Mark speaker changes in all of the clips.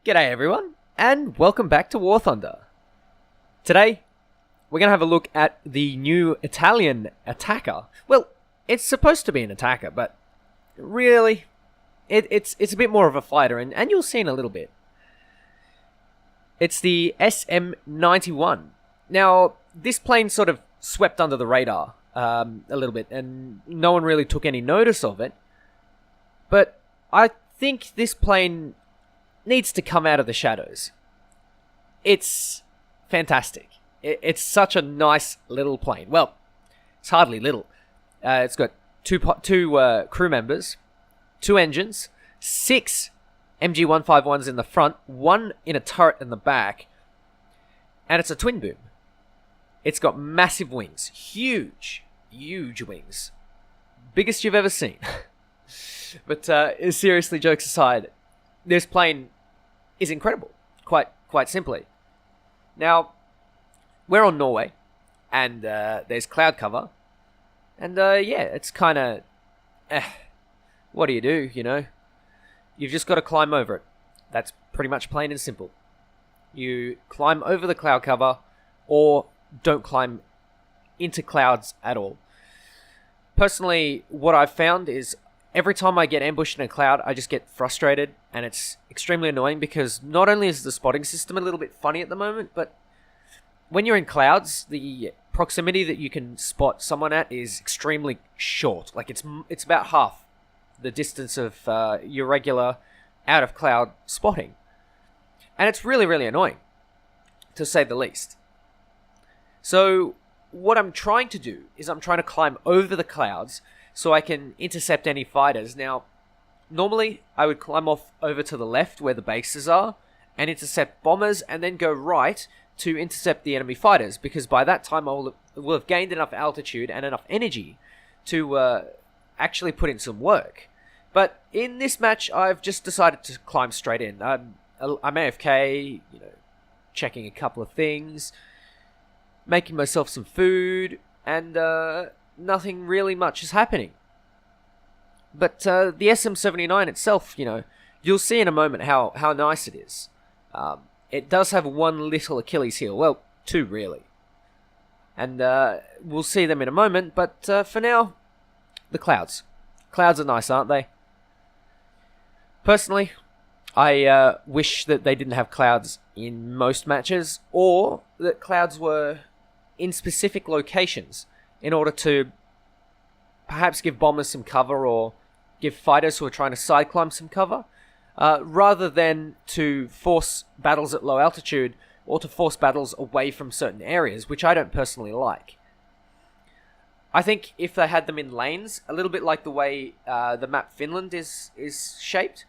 Speaker 1: G'day everyone, and welcome back to War Thunder. Today, we're going to have a look at the new Italian attacker. Well, it's supposed to be an attacker, but really, it's a bit more of a fighter, and you'll see in a little bit. It's the SM-91. Now, this plane sort of swept under the radar a little bit, and no one really took any notice of it. But I think this plane needs to come out of the shadows. It's fantastic. It's such a nice little plane. Well, it's hardly little. It's got two crew members, 2 engines, 6 MG-151s in the front, 1 in a turret in the back, and it's a twin boom. It's got massive wings. Huge wings. Biggest you've ever seen. But seriously, jokes aside, this plane is incredible, quite simply. Now, we're on Norway, and there's cloud cover, and yeah, it's kind of, what do, you know? You've just got to climb over it. That's pretty much plain and simple. You climb over the cloud cover, or don't climb into clouds at all. Personally, what I've found is every time I get ambushed in a cloud, I just get frustrated, and it's extremely annoying because not only is the spotting system a little bit funny at the moment, but when you're in clouds, the proximity that you can spot someone at is extremely short. Like, it's about half the distance of your regular out-of-cloud spotting. And it's really annoying, to say the least. So, what I'm trying to do is I'm trying to climb over the clouds so I can intercept any fighters. Now, normally I would climb off over to the left where the bases are and intercept bombers, and then go right to intercept the enemy fighters, because by that time I will have gained enough altitude and enough energy to actually put in some work. But in this match, I've just decided to climb straight in. I'm AFK, checking a couple of things, making myself some food, and nothing really much is happening. But the SM-79 itself, you'll see in a moment how nice it is. It does have one little Achilles heel. Well, 2 really. And we'll see them in a moment, but for now, the clouds. Clouds are nice, aren't they? Personally, I wish that they didn't have clouds in most matches, or that clouds were in specific locations, in order to perhaps give bombers some cover, or give fighters who are trying to side climb some cover, rather than to force battles at low altitude, or to force battles away from certain areas, which I don't personally like. I think if they had them in lanes, a little bit like the way the map Finland is shaped,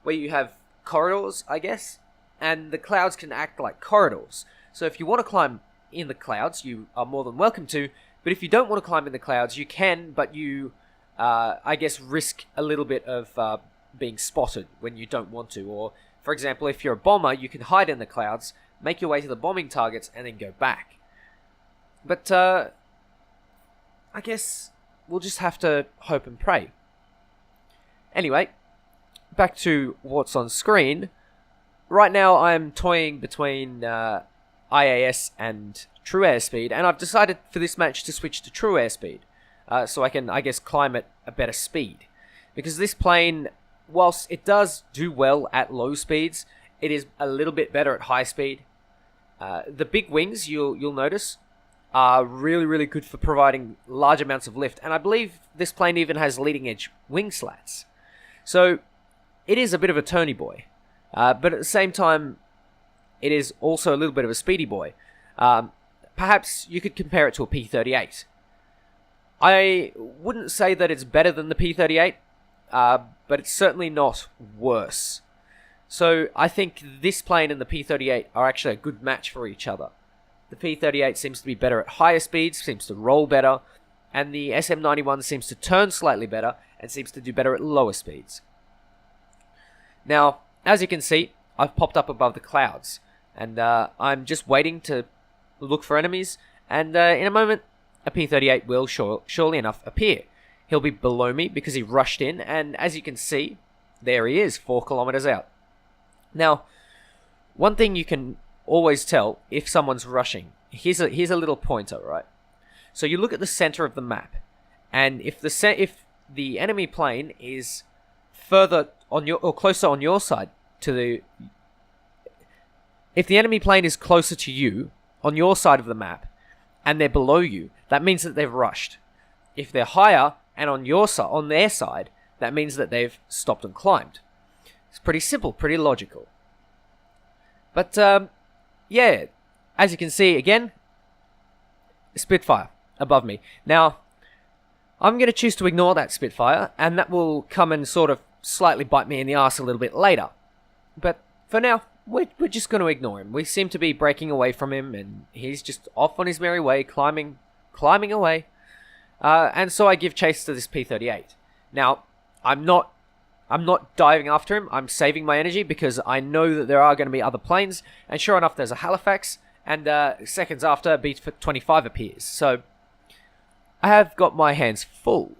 Speaker 1: where you have corridors, I guess, and the clouds can act like corridors. So if you want to climb in the clouds, you are more than welcome to. But if you don't want to climb in the clouds, you can, but you, I guess, risk a little bit of being spotted when you don't want to. Or, for example, if you're a bomber, you can hide in the clouds, make your way to the bombing targets, and then go back. But, I guess we'll just have to hope and pray. Anyway, back to what's on screen. Right now, I'm toying between IAS and true airspeed, and I've decided for this match to switch to true airspeed, so I can, I guess, climb at a better speed. Because this plane, whilst it does do well at low speeds, it is a little bit better at high speed. The big wings, you'll notice, are really good for providing large amounts of lift, and I believe this plane even has leading edge wing slats. So it is a bit of a turny boy, but at the same time, it is also a little bit of a speedy boy. Perhaps you could compare it to a P-38. I wouldn't say that it's better than the P-38, but it's certainly not worse. So I think this plane and the P-38 are actually a good match for each other. The P-38 seems to be better at higher speeds, seems to roll better, and the SM-91 seems to turn slightly better and seems to do better at lower speeds. Now, as you can see, I've popped up above the clouds, and I'm just waiting to look for enemies, and in a moment, a P-38 will surely enough appear. He'll be below me because he rushed in, and as you can see, there he is, 4 kilometers out. Now, one thing you can always tell if someone's rushing, here's a little pointer, right? So you look at the center of the map, and if the enemy plane is further on your or closer on your side if the enemy plane is closer to you on your side of the map and they're below you, that means that they've rushed. If they're higher and on their side, that means that they've stopped and climbed. It's pretty simple, pretty logical. But yeah, as you can see again, Spitfire above me. Now, I'm going to choose to ignore that Spitfire, and that will come and sort of slightly bite me in the arse a little bit later. But for now, we're just going to ignore him. We seem to be breaking away from him, and he's just off on his merry way, climbing away. And so I give chase to this P-38. Now, I'm not diving after him. I'm saving my energy because I know that there are going to be other planes. And sure enough, there's a Halifax, and seconds after, B-25 appears. So I have got my hands full.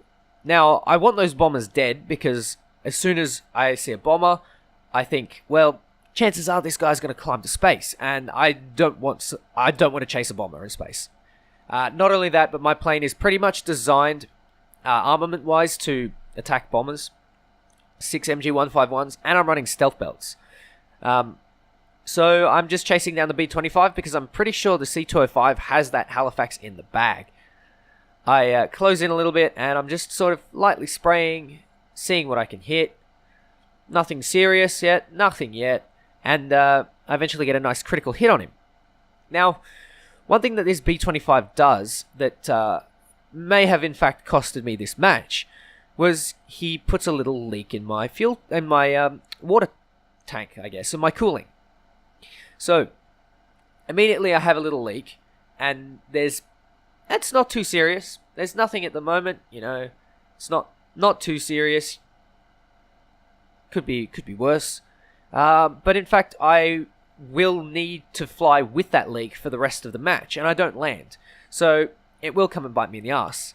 Speaker 1: Now, I want those bombers dead because as soon as I see a bomber, I think, well, chances are this guy's going to climb to space, and I don't want to chase a bomber in space. Not only that, but my plane is pretty much designed armament-wise to attack bombers, 6 MG-151s, and I'm running stealth belts. So I'm just chasing down the B-25 because I'm pretty sure the C-205 has that Halifax in the bag. I close in a little bit, and I'm just sort of lightly spraying, seeing what I can hit. Nothing serious yet, nothing yet, and I eventually get a nice critical hit on him. Now, one thing that this B-25 does that may have in fact costed me this match was he puts a little leak in my water tank, I guess, in my cooling. So, immediately I have a little leak, and it's not too serious. There's nothing at the moment, it's not too serious. Could be worse. But in fact, I will need to fly with that leak for the rest of the match, and I don't land. So it will come and bite me in the arse.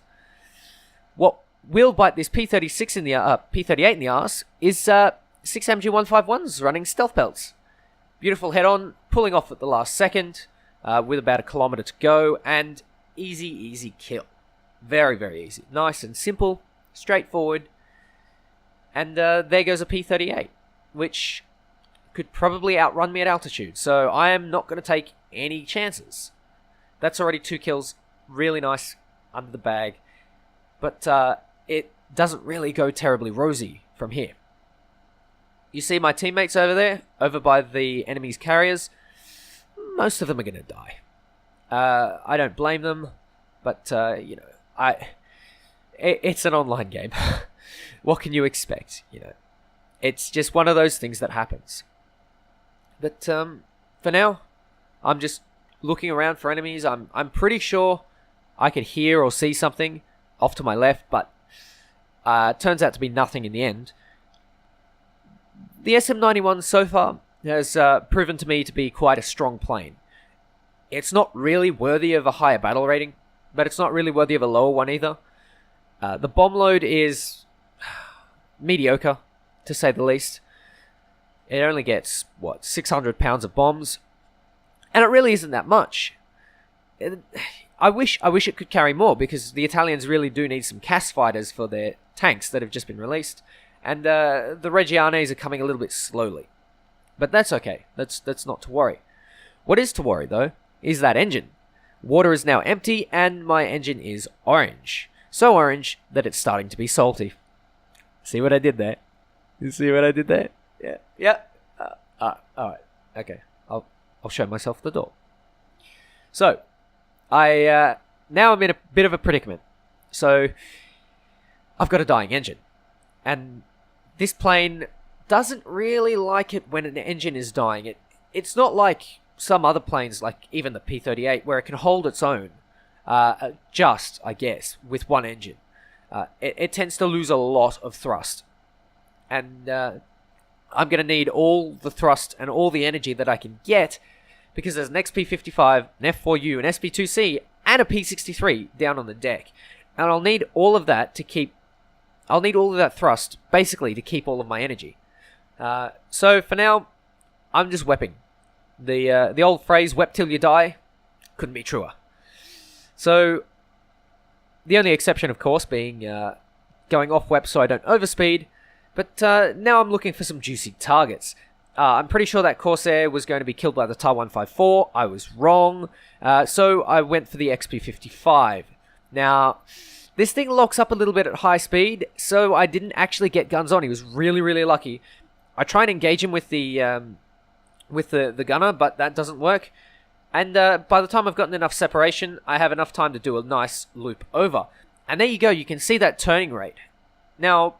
Speaker 1: What will bite this P-38 in the arse is 6 MG-151s running stealth belts. Beautiful head-on, pulling off at the last second, with about 1 kilometer to go, and easy kill. Very, very easy. Nice and simple, straightforward. And there goes a P-38, which could probably outrun me at altitude. So I am not going to take any chances. That's already 2 kills. Really nice under the bag. But it doesn't really go terribly rosy from here. You see my teammates over there, over by the enemy's carriers. Most of them are going to die. I don't blame them, but, it's an online game. What can you expect, It's just one of those things that happens. But for now, I'm just looking around for enemies. I'm pretty sure I could hear or see something off to my left, but turns out to be nothing in the end. The SM-91 so far has proven to me to be quite a strong plane. It's not really worthy of a higher battle rating, but it's not really worthy of a lower one either. The bomb load is mediocre, to say the least. It only gets, 600 pounds of bombs, and it really isn't that much. I wish it could carry more, because the Italians really do need some CAS fighters for their tanks that have just been released, and the Reggianes are coming a little bit slowly. But that's okay. That's not to worry. What is to worry, though, is that engine. Water is now empty, and my engine is orange. So orange that it's starting to be salty. See what I did there? You see what I did there? Yeah. Alright. Okay. I'll show myself the door. So, now I'm in a bit of a predicament. So, I've got a dying engine. And this plane doesn't really like it when an engine is dying. It's not like some other planes, like even the P-38, where it can hold its own. I guess, with one engine. It tends to lose a lot of thrust. And I'm going to need all the thrust and all the energy that I can get, because there's an XP-55, an F-4U, an SP-2C, and a P-63 down on the deck. And I'll need all of that thrust, basically, to keep all of my energy. So for now, I'm just wepping. The old phrase, "Wep till you die," couldn't be truer. So, the only exception, of course, being going off wep so I don't overspeed. But now I'm looking for some juicy targets. I'm pretty sure that Corsair was going to be killed by the TAR 154. I was wrong. So I went for the XP55. Now, this thing locks up a little bit at high speed, so I didn't actually get guns on. He was really, really lucky. I try and engage him with the gunner, but that doesn't work. And by the time I've gotten enough separation, I have enough time to do a nice loop over. And there you go, you can see that turning rate. Now,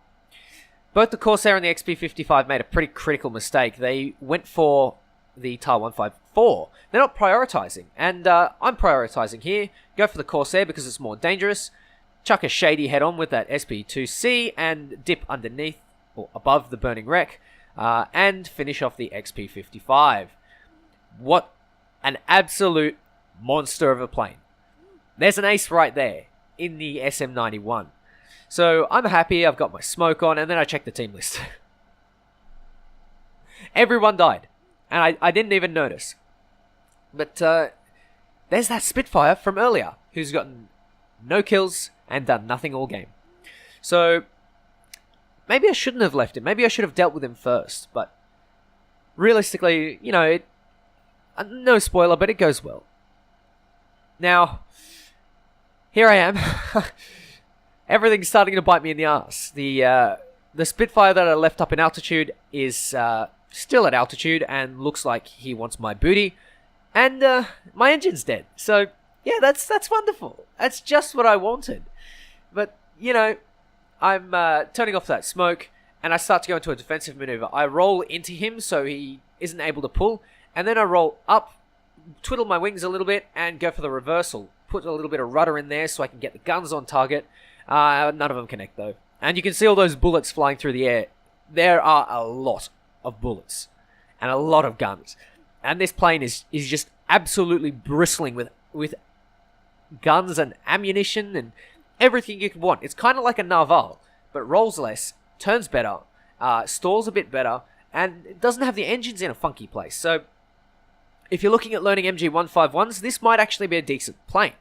Speaker 1: both the Corsair and the XP55 made a pretty critical mistake. They went for the TAR 154. They're not prioritizing, and I'm prioritizing here. Go for the Corsair because it's more dangerous. Chuck a shady head-on with that SP2C and dip underneath or above the burning wreck, and finish off the XP55. What an absolute monster of a plane. There's an ace right there in the SM91. So I'm happy, I've got my smoke on, and then I check the team list. Everyone died, and I didn't even notice. But there's that Spitfire from earlier, who's gotten no kills and done nothing all game. So maybe I shouldn't have left him. Maybe I should have dealt with him first. But realistically, you know, no spoiler, but it goes well. Now, here I am. Everything's starting to bite me in the ass. The Spitfire that I left up in altitude is still at altitude and looks like he wants my booty. And my engine's dead. So, yeah, that's wonderful. That's just what I wanted. But, you know, I'm turning off that smoke, and I start to go into a defensive maneuver. I roll into him so he isn't able to pull, and then I roll up, twiddle my wings a little bit, and go for the reversal. Put a little bit of rudder in there so I can get the guns on target. None of them connect, though. And you can see all those bullets flying through the air. There are a lot of bullets and a lot of guns. And this plane is just absolutely bristling with guns and ammunition and everything you could want. It's kind of like a Narval, but rolls less, turns better, stalls a bit better, and it doesn't have the engines in a funky place. So if you're looking at learning MG151s, this might actually be a decent plane.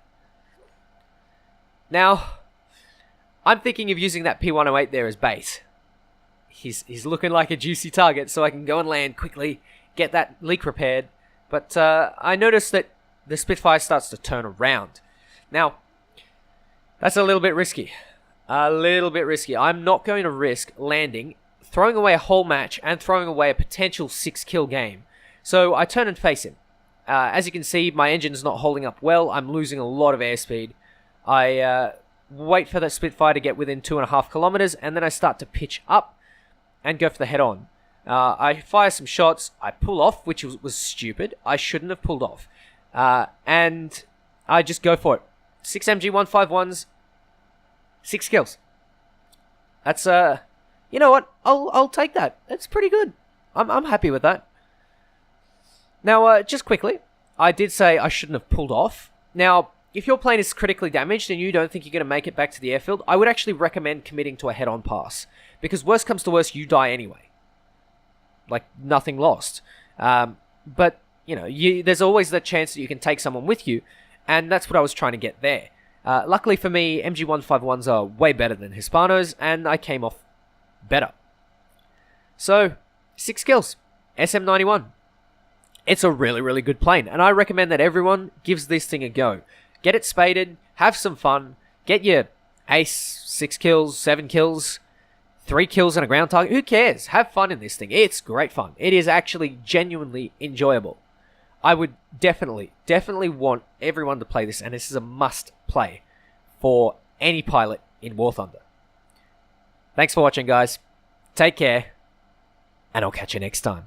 Speaker 1: Now, I'm thinking of using that P108 there as bait. He's looking like a juicy target, so I can go and land quickly, get that leak repaired. But I noticed that the Spitfire starts to turn around. Now, that's a little bit risky. A little bit risky. I'm not going to risk landing, throwing away a whole match, and throwing away a potential 6-kill game. So I turn and face him. As you can see, my engine's not holding up well. I'm losing a lot of airspeed. I wait for the Spitfire to get within 2.5 kilometers, and then I start to pitch up and go for the head-on. I fire some shots. I pull off, which was stupid. I shouldn't have pulled off. And I just go for it. 6 MG151s, 6 kills. That's, you know what? I'll take that. That's pretty good. I'm happy with that. Now, just quickly, I did say I shouldn't have pulled off. Now, if your plane is critically damaged and you don't think you're going to make it back to the airfield, I would actually recommend committing to a head-on pass. Because worst comes to worst, you die anyway. Like, nothing lost. But, you know, there's always the chance that you can take someone with you, and that's what I was trying to get there. Luckily for me, MG151s are way better than Hispanos, and I came off better. So, 6 kills. SM91. It's a really, really good plane, and I recommend that everyone gives this thing a go. Get it spaded, have some fun, get your ace, 6 kills, 7 kills, 3 kills on a ground target. Who cares? Have fun in this thing. It's great fun. It is actually genuinely enjoyable. I would definitely want everyone to play this, and this is a must play for any pilot in War Thunder. Thanks for watching, guys. Take care, and I'll catch you next time.